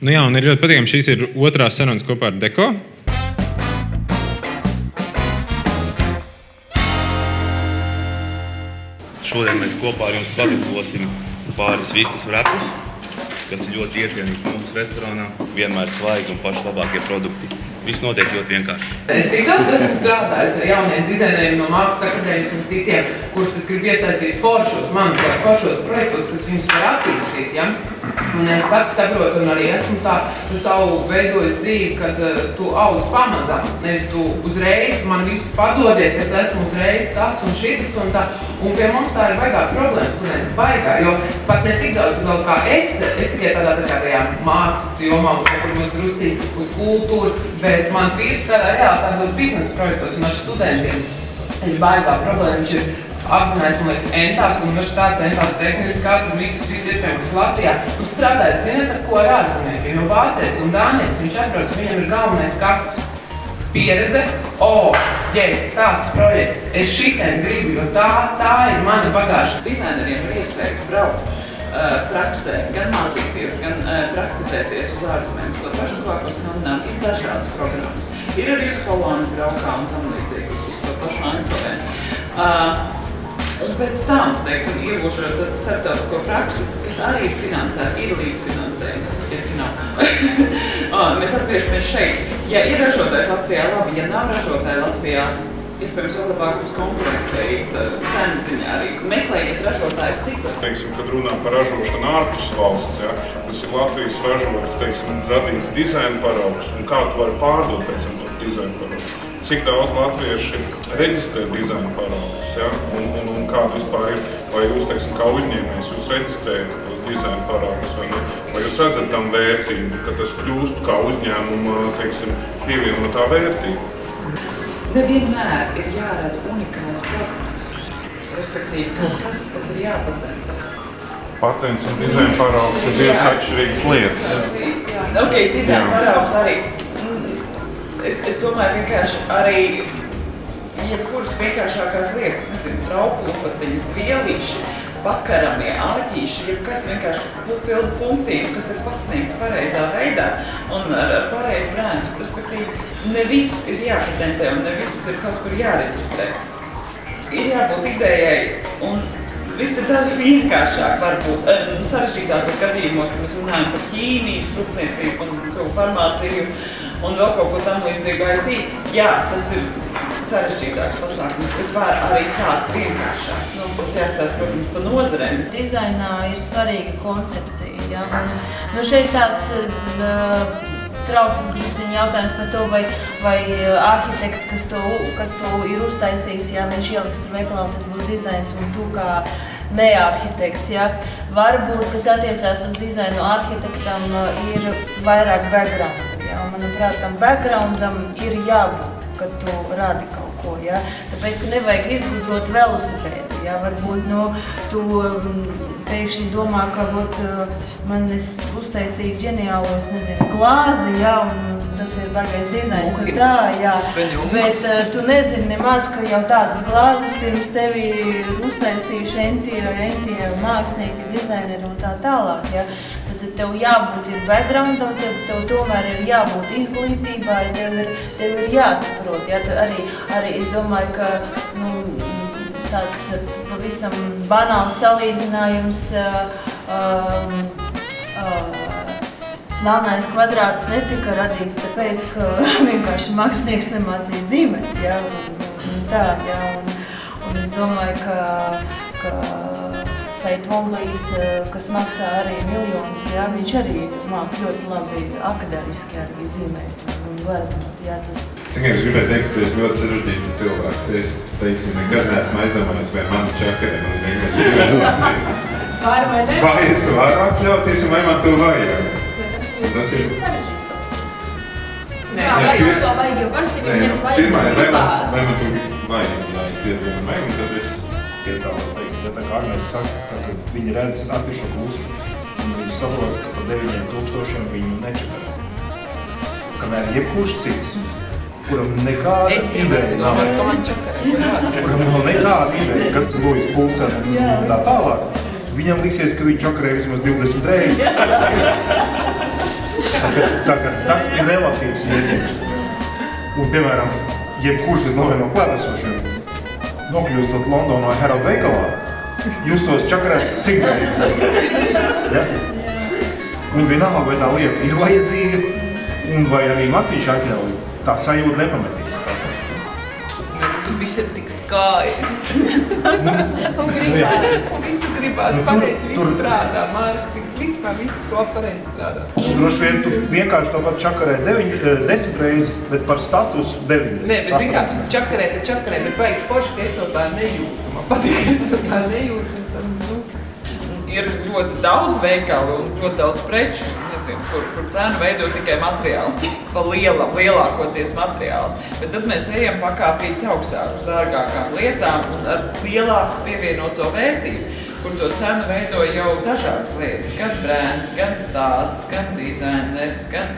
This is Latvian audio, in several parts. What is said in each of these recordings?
Nu jā, un ir ļoti patīkami. Šīs ir otrās sarunas kopā ar Deko. Šodien mēs kopā ar jums pagatavosim pāris vistas vrepus, kas ir ļoti iecienīgi mūsu restorānā. Vienmēr svaigi un paši labākie produkti. Viss notiek ļoti vienkārši. Es tik daudz esmu strādājis ar jauniem dizaineriem no Mākslas akadēmijas un citiem, kurus es gribu iesaistīt foršos projektos, kas viņus var attīstīt. Ja? Un es pats saprotu un arī esmu tā savu veidojis dzīvi, kad tu audz pamazām. Nevis tu uzreiz man visu padodiet, ka es esmu uzreiz tas un šitas un tā. Un pie mums tā ir baigā problēma, studenti baigā, jo pat ne tik daudz vēl kā es tikai tādā tajā mākslas jomā, kur mums drusīgi uz kultūru, bet mans vīrs strādā reāli tādos biznesa projektos un ar studentiem ir baigā problēma. Viņš ir apzinājis, man liekas, entās universitātes, entās tehniskās un visus iespējams Latvijā. Un strādājot, zināt, ar ko ar ārzemniekiem, jo vācietis un dānietis, viņš atbrauc, viņam ir galvenais kas? Pieredze, yes, tāds projekts, es šitien gribu, jo tā ir mana bagāža. Dizaineriem ir iespējas braukt praksē, gan mācīties, gan praktizēties uz ārzemēm. To pašu tuvāko Skandināvu ir dažādas programmas. Ir arī uz Polonu braukā un tam līdzīgi uz to pašu Eindhovenu. Un pēc tam, teiksim, iegūšot starptautisko praksi, kas arī ir finansēta, ir līdzfinansējums, ir fināli. Mēs atgriežamies šeit. Ja ir ražotājs Latvijā, labi, ja nav ražotāja Latvijā, iespējams vēl labāk būs konkurētspējīga cenas ziņā arī. Meklējiet ražotājus citur. Teiksim, kad runā par ražošanu ārpus valsts, ja, tas ir Latvijas ražots, teiksim, radīts dizaina paraugs, un kā tu vari pārdot pēc tam to dizaina paraugu. Cik daudz latvieši reģistrē dizaina paraugus, ja? un kā vispār ir, vai jūs, teiksim, kā uzņēmējs, jūs reģistrējat tos dizaina paraugus, vai ne? Vai jūs redzat tam vērtību, ka tas kļūst kā uzņēmuma, teiksim, pievienotā vērtība? Nevienmēr ir jārada unikāls produkts, respektīvi kaut kas ir jāpatentē. Patents un dizaina paraugs ir diezgan atšķirīgas lietas. Ok, dizaina paraugs arī. Es domāju, vienkārši arī jebkuras vienkāršākās lietas, nezinu, trauklupatiņas, dvielīši, pakaramie, āķīši, jebkas vienkārši, kas pilda funkciju, kas ir pasniegta pareizā veidā un ar pareizu brendu. Respektīvi, ne viss ir jāpatentē un ne viss ir kaut kur jāreģistrē. Ir jābūt idejai un viss ir daudz vienkāršāk, varbūt sarežģītākos gadījumos, kad mēs runājam par ķīmijas, rūpniecību un farmāciju un vēl kaut ko tam līdzīgu IT. Jā, tas ir sarežģītāks pasākums, bet var arī sākt vienkāršāk. Tas jāstāsta, protams, pa nozarēm. Dizainā ir svarīga koncepcija. Ja? Un, šeit tāds trausls drusciņi jautājums par to, vai arhitekts, kas to ir uztaisījis, ja viņš ieliks tur veikalā, tas būs dizains un tu kā nearhitekts. Ja? Varbūt, kas attiecās uz dizainu arhitektam, ir vairāk background. Ja? Manuprāt, tam backgroundam ir jābūt, kad tu rādi kaut ko. Ja? Tāpēc, ka nevajag izgudrot velosipēdu. Ja? Varbūt tu pēkšņi domā, ka man uztaisīja ģeniālo, glāzi, ja? Un tas ir baigais dizains un tā, jā. Bet tu nezini nemaz, ka jau tādas glāzes pirms tevi uztaisījuši entie mākslinieki, dizaineri un tā tālāk. Ja? Tad tev jābūt ir backgroundam, tev tomēr ir jābūt izglītībai, tev ir jāsaprot. Ja? Arī es domāju, ka tāds pavisam banāls salīdzinājums melnais kvadrāts netika radīts, tāpēc, ka vienkārši mākslinieks nemācīja zīmēt. Ja? Un tā, ja? Un es domāju, ka Saitvomblijs, kas maksā arī miljonus, ja? Viņš arī māk ļoti labi akadēmiski arī zīmēt un gleznot. Ja? Cik es gribēju teikt, ka tu esi ļoti sarežģīts cilvēks. Es, teiksim, nekad neesmu aizdomājies, vai mani čakari man vienkārši izlācīt. Var vai ne? Vai es varu atļauties, vai man to vajag? Tas ir sarežģīts. Nē, to vajag, jo parasti viņam nevis vajag, vai gribās. man to vajag, lai es ietu un vajag, un tad es ietālēt teikt. Ja tā kā Agnēs saka, kad viņi redz atvišo klustu, un viņi saprot, ka par 9000 viņi nečakarē. Kamēr jebkurš cits, kuram nekāda ideja nav, kuram nav nekāda ideja, kas ir Luis Pulsen un tā tālāk, viņam liksies, ka viņš čakarē vismaz 20 reizes. Tā kā tas ir relatīvs jēdziens. Un, piemēram, jebkurš no klātesošiem nokļūstot Londonā Harrods veikalā, justos čakarēts 100 reizes. Ja? Un vienalga, vai tā lieta ir vajadzīga, un vai arī macīši atļauj, tā sajūta nepametīs. Tu viss ir tik skaists. Un visu gribās pareizi, viss strādā, mārketings, vispār viss to pareizi strādā. Droši vien tu vienkārši to pat čakarē 10 reizes, bet par statusu 90. Nē, bet zin kā, čakarē, bet baigi forši, ka es to tā nejūtu. Man patīk, ka es to tā nejūtu. Ir ļoti daudz veikalu un ļoti daudz preču, nezinu, kur cenu veido tikai materiāls, pa lielākoties materiāls. Bet tad mēs ejam pakāpīts augstāk uz dārgākām lietām un ar lielāku pievienoto vērtību, kur to cenu veido jau dažādas lietas, gan brands, gan stāsts, gan dizainers, gan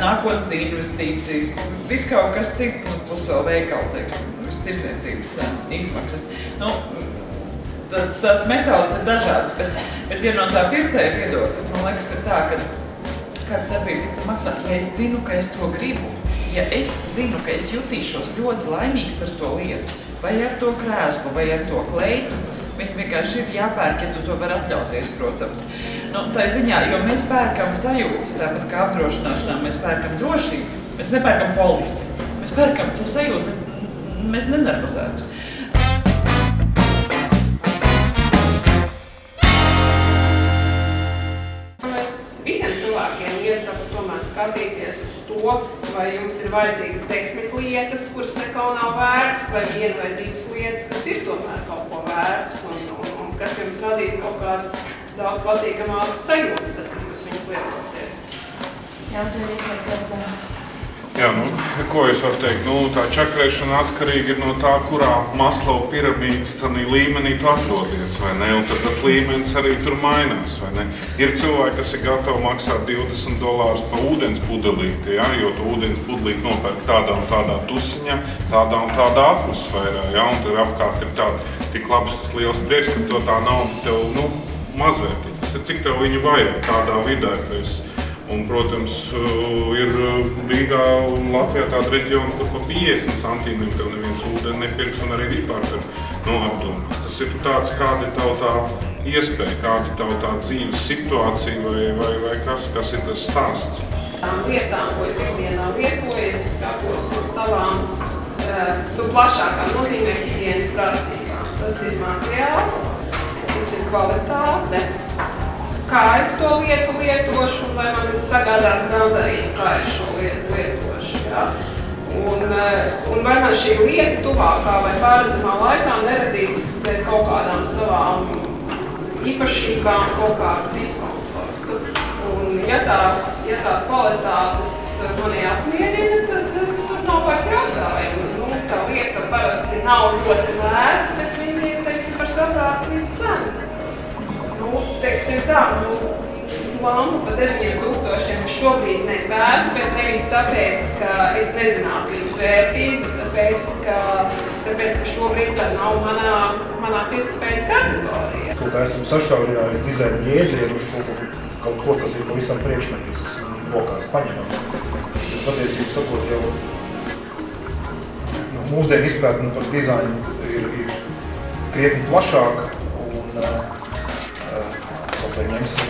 nākotnes investīcijas, viss kaut kas cits, plus vēl veikalu, teiksim, tirsniecības izmaksas. Tās metodas ir dažādas, bet viena no tā pircēja viedokļa, man liekas, ir tā, ka kāds darbība, cik tas maksā, ja es zinu, ka es to gribu, ja es zinu, ka es jutīšos ļoti laimīgs ar to lietu, vai ar to krēslu, vai ar to kleitu, viņi vienkārši ir jāpērk, ja tu to var atļauties, protams. Tā ziņā, jo mēs pērkam sajūtas, tāpat kā apdrošināšanā, mēs pērkam drošību, mēs nepērkam polisi, mēs pērkam to sajūtu, mēs nenervozētu. Iesaku tomēr skatīties uz to, vai jums ir vajadzīgas 10 lietas, kuras neko nav vērtas, vai 1 vai 2 lietas, kas ir tomēr kaut ko vērtas un kas jums radīs kaut kādas daudz patīkamākas sajūtas, tad jūs viņus lietosiet. Jā, tā ir izmēr. Jā, ko es varu teikt? Tā čakarēšana atkarīga ir no tā, kurā Maslow piramīdas līmenī tu atrodies, vai ne? Un tad tas līmenis arī tur mainās, vai ne? Ir cilvēki, kas ir gatavi maksāt $20 par ūdens pudelīti, ja? Jo tu ūdens pudelīti nopērk tādā un tādā tusiņā, tādā un tādā atmosfērā, ja? Un tur apkārt ir tik labs tas liels prieks, ka to tā nauda tev, mazvērtīga. Tas ir cik tev viņu vajag tādā vidē, un, protams, ir Rīgā un Latvijā tāda reģiona, kur pa 50 centīmiem tev neviens ūdeni nepirks un arī vispār tev apdomās. Tas ir tāds, kāda ir tavu tā iespēja, kāda ir tavu tā dzīves situācija vai kas ir tas stāsts. Tām lietām, ko es ikdienā lietoju, es skatos no savām plašākām nozīmē higienas prasībām. Tas ir materiāls, tas ir kvalitāte, kā es to lietošu, un vai man tas sagādās gandarījumu, kā es šo lietu lietošu. Ja? Un vai man šī lieta tuvākā vai pārredzamā laikā neradīs kaut kādām savām īpašībām kaut kādu diskomfortu. Un ja tās kvalitātes mani apmierina, tad tur nav vairs jautājumu. Tā lieta parasti nav ļoti vērta, bet viņa ir, teiksim, par saprātīgu cenu. Teiksim tā, lampu par 9000 šobrīd nepērku, bet nevis tāpēc, ka es nezinātu viņas vērtību, tāpēc, ka šobrīd tā nav manā pirktspējas kategorijā. Kaut kā esam sašaurinājuši dizaina jēdzienu uz kaut ko, kas ir pavisam priekšmetisks un rokās paņemam. Patiesībā sakot, jau mūsdienu izpratne par dizainu ir krietni plašāka un vai ņemsim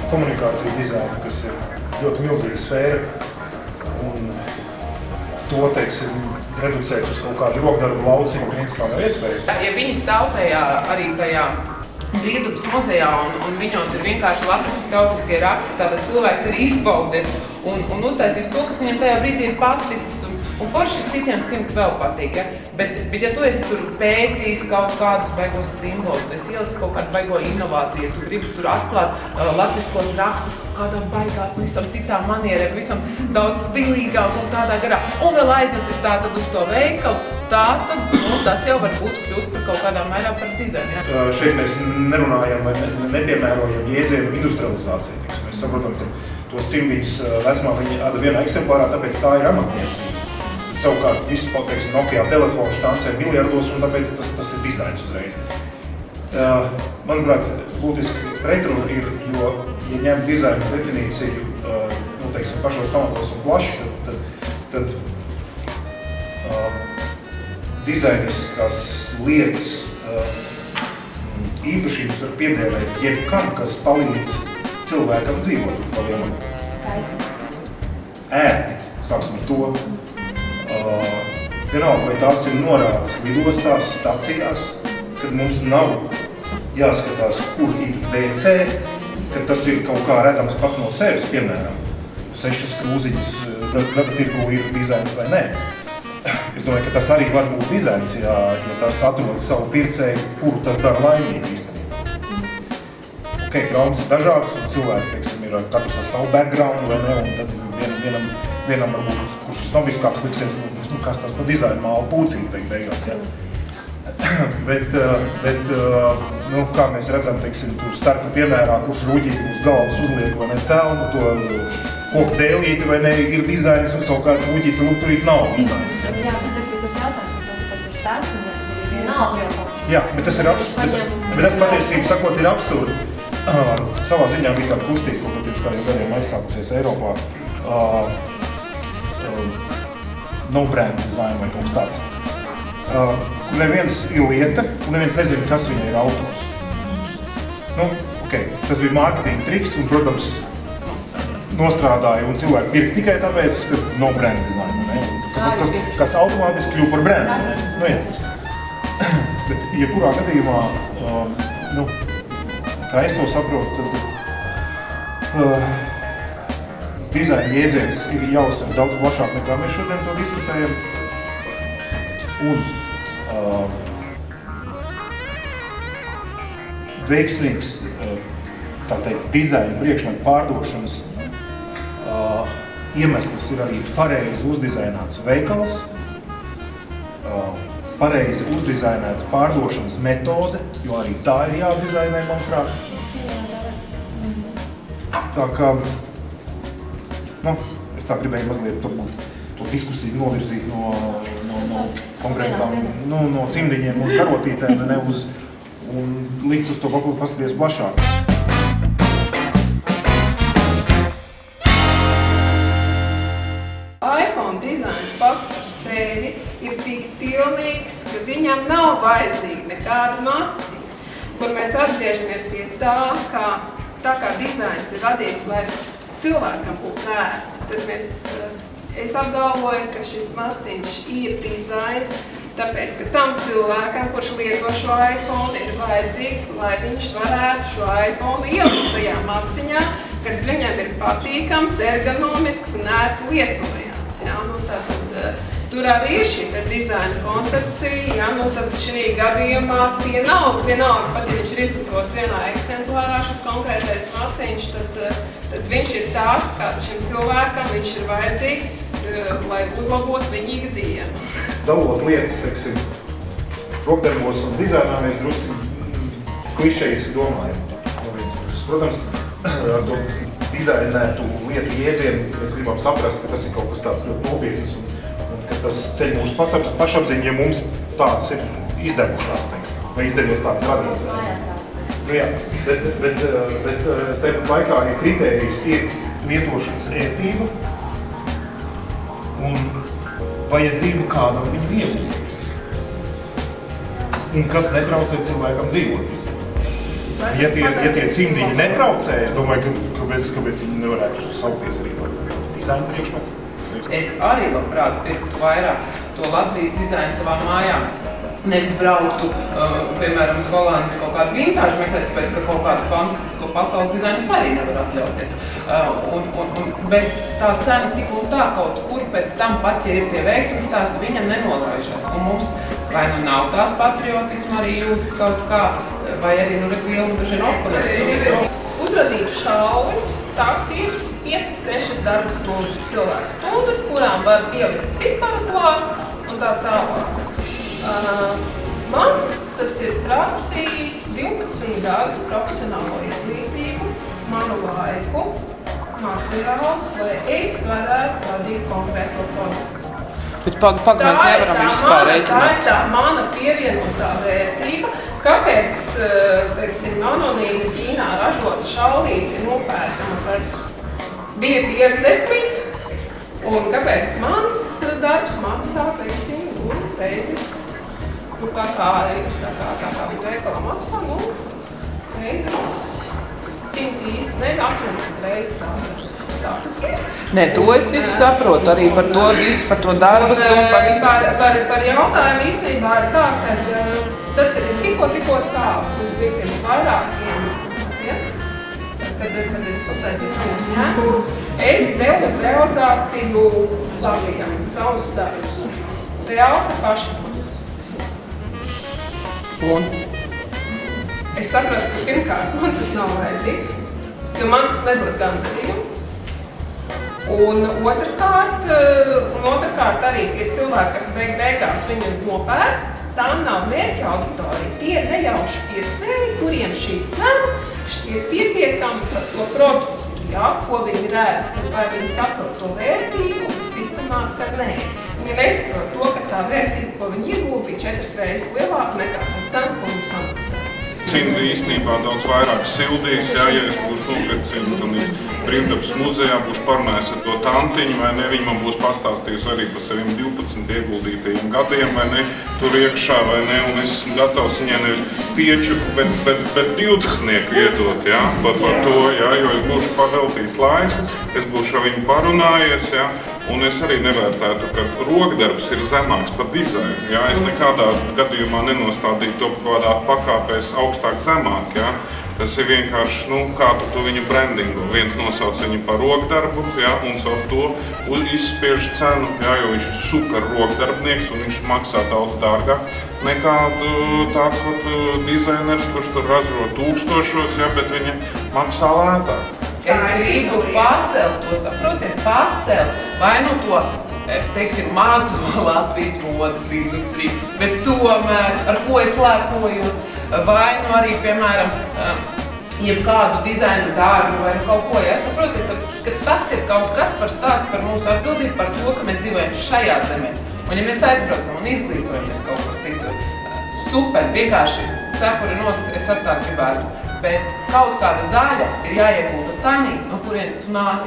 komunikāciju dizainu, kas ir ļoti milzīga sfēra un to, teiksim, reducēt uz kaut kādu rokdarbu lauciņu, principā nav iespējams. Ja viņi stāv arī tajā Brīvdabas muzejā un viņos ir vienkārši latviski tautiskie raksti, tātad cilvēks ir izbaudies un uztaisīs to, kas viņam tajā brīdī ir paticis un forši citiem 100 vēl patīk. Ja? Bet ja tu esi tur pētījis kaut kādus baigos simbolus, tu esi ielicis kaut kādu baigo inovāciju, ja tu gribi tur atklāt latviskos rakstus kādām baigām, visam citām manierēm, visam daudz stilīgāk un tādā garā, un vēl aiznesis tātad uz to veikalu, tātad tas jau varbūt kļūst par kaut kādā mērā par dizainu. Ja? Šeit mēs nerunājam vai nepiemērojam jēdzienu industrializāciju. Mēs saprotam, ka tos cimdiņus vecumā viņi āda vienā eksemplārā, tāpēc tā ir amatniecība. Savukārt visu, teiksim, Nokia telefonu štancē miljardos, un tāpēc tas ir dizains uzreiz. Manuprāt, būtiski pretruna ir, jo, ja ņem dizaina definīciju teiksim, pašos pamatos un plaši, tad dizainiskas lietas īpašības var piedēvēt jebkam, kas palīdz cilvēkam dzīvot pa lielam. Ērti, sāksim ar to. Vienalga, vai tās ir norādes lidostās, stacijās, kad mums nav jāskatās, kur ir WC, kad tas ir kaut kā redzams pats no sevis, piemēram, 6 krūziņas tirgu ir dizains vai nē. Es domāju, ka tas arī var būt dizains, ja tas atrod savu pircēju, kuru tas dara laimīgi īstenībā. Ok, traumas ir dažādas, un cilvēki, teiksim, ir katrs ar savu background vai ne, un tad vienam varbūt, kurš ir snobiskāks liksies, kas tas pa dizainu māla pūcīgi teikt beigās, jā. Bet kā mēs redzam, teiksim, tur starka piemērā, kurš rūģīti uz galvas uzliek vai ne celmu, to koku dēlīti vai ne ir dizains, un savukārt rūģīts lukturīt nav dizains. Jā, bet tas jautājums, tas ir tāds, un ir vienalga. Jā, bet tas ir absurdi. Bet tas patiesībā sakot ir absurdi. Savā ziņā bija tāda kustība, ko pirms kādiem gadiem aizsākusies Eiropā. No brand design vai kaut kas tāds. Kur neviens ir lieta, un neviens nezina, kas viņai ir autors. Tas bija mārketinga triks, un, protams, nostrādāja, un cilvēki pirka tikai tāpēc, ka no brand design, ne? Kas automātiski kļuva par brandu. Bet, jebkurā gadījumā, kā es to saprotu, tad dizaina jēdziens ir jāuztver daudz plašāk nekā mēs šodien to diskutējam. Un veiksmīgs, tā teikt, dizaina priekšmetu pārdošanas iemesls ir arī pareizi uzdizaināts veikals, pareizi uzdizainēta pārdošanas metode, jo arī tā ir jādizainē, manuprāt. Tā kā, es tā gribēju mazliet to diskusiju novirzīt no konkrētām, no cimdiņiem un karotītēm, un likt uz to kaut paskaties plašāk. iPhone dizains pats par sevi ir tik pilnīgs, ka viņam nav vajadzīga nekāda mācība, kur mēs atgriežamies pie tā kā dizains ir radīts, lai cilvēkam būtu ērti. Tad es apgalvoju, ka šis maciņš ir dizains, tāpēc, ka tam cilvēkam, kurš lieto šo iPhone, ir vajadzīgs, lai viņš varētu šo iPhone ielikt tajā maciņā, kas viņam ir patīkams, ergonomisks un ērti lietojams. Tur arī ir šī dizaina koncepcija, tad šī gadījumā vienalga, pat ja viņš ir izgatavots vienā eksemplārā, šis konkrētais maciņš, tad viņš ir tāds, kāds šim cilvēkam viņš ir vajadzīgs, lai uzlabotu viņa ikdienu. Dalot lietas, teiksim, rokdarbos un dizainā mēs drusku klišejas domājam. Protams, to dizainētu lietu jēdzienu mēs gribam saprast, ka tas ir kaut kas tāds ļoti nopietnis un ka tas ceļ mūsu pašapziņu, ja mums tādas ir izdevušās, teiksim, vai izdevies tādas radīt. Bet tāpat laikā, ja kritērijs ir lietošanas ērtība un vajadzība kādam viņu iegūt. Un kas netraucē cilvēkam dzīvot. Ja tie cimdiņi netraucē, es domāju, kāpēc viņi nevarētu saukties arī par dizaina priekšmetu. Es arī labprāt pirktu vairāk to Latvijas dizainu savā mājā. Nevis brauktu, piemēram, uz Holandi kaut kādu vintāžu meklēt, tāpēc, ka kaut kādu fantastisko pasaules dizainu es arī nevaru atļauties. Bet tā cena tik un tā kaut kur pēc tam pat, ja ir tie veiksmes stāsti, viņam nenolaižas. Un mums vai nav tās patriotisma arī jūtas kaut kā, vai arī liela dažiem oponentiem. Uzradītu šauļu, tās ir 5-6 darba stundas cilvēku stundas, kurām var pielikt ciparu klāt un tā tālāk. Man tas ir prasījis 12 gadus profesionālo izglītību, manu laiku, materiālus, lai es varētu radīt konkrēto produktu. Bet pagaidām mēs nevaram vispār rēķināt. Tā ir tā mana pievienotā vērtība. Kāpēc, teiksim, anonīmi Ķīnā ražota šaulīte ir nopērkama par 2,50. Un kāpēc mans darbs maksā, teiksim, reizes, tā kā viņa veikalā maksā, reizes 100 īsti, ne 80 reizes tā tas ir. Nē, to es visu saprotu, arī par to visu, par to darbu stundu, par visu. Par jautājumu īstenībā ir tā, ka tad, kad es tikko sāku, tas bija pirms vairākiem, kad es uztaisīju savu uzņēmumu, es devu uz realizāciju Latvijā savus darbus. Reāli par pašizmaksas. Un? Es saprotu, ka pirmkārt man tas nav vajadzīgs, jo man tas nedod gandarījumu. Un otrkārt arī tie cilvēki, kas beigās viņu nopērk, tā nav mērķa auditorija. Tie ir nejauši pircēji, kuriem šī cena šķiet pietiekami par to produktu, ko viņi redz, vai viņi saprot to vērtību, visticamāk, ka nē. Viņi nesaprot to, ka tā vērtība, ko viņi iegūst, bija 4 reizes lielāka nekā tā cena, ko viņi samaksā. Cinda īstenībā daudz vairāk sildīs, ja es būšu nopircis Brīvdabas muzejā, būšu parunājis ar to tantiņu, vai ne, viņa man būs pastāstījusi arī par saviem 12 ieguldītajiem gadiem, vai ne, tur iekšā, vai ne, un es esmu gatavs viņai nevis pieču, bet 20 iedot, ja, par to, ja, jo es būšu paveltījis laiku, es būšu ar viņu parunājies, ja, un es arī nevērtētu, ka rokdarbs ir zemāks par dizainu, ja, es nekādā gadījumā nenostādīju to kādā pakāpēs augstāk zemāk, ja. Tas ir vienkārši, kā tu viņu brandingu. Viens nosauc viņu par rokdarbu, ja, un caur to izspiež cenu, ja, jo viņš ir super rokdarbnieks un viņš maksā daudz dārgāk nekā tāds dizainers, kurš tur ražo tūkstošos, ja, bet viņa maksā lētāk. Es gribu pārcelt to, saprotiet, vai nu to, teiksim, mazo Latvijas modes industriju, bet tomēr, ar ko es lepojos, vai nu arī, piemēram, jebkādu dizainu darbu vai kaut ko, ja saprotiet, ka tas ir kaut kas par stāsts par mūsu atbildību, par to, ka mēs dzīvojam šajā zemē. Un ja mēs aizbraucam un izglītojamies kaut kur citur, super, vienkārši cepuri nost, es ar tā gribētu, bet kaut kāda daļa ir jāiegulda taņī, no kurienes tu nāc.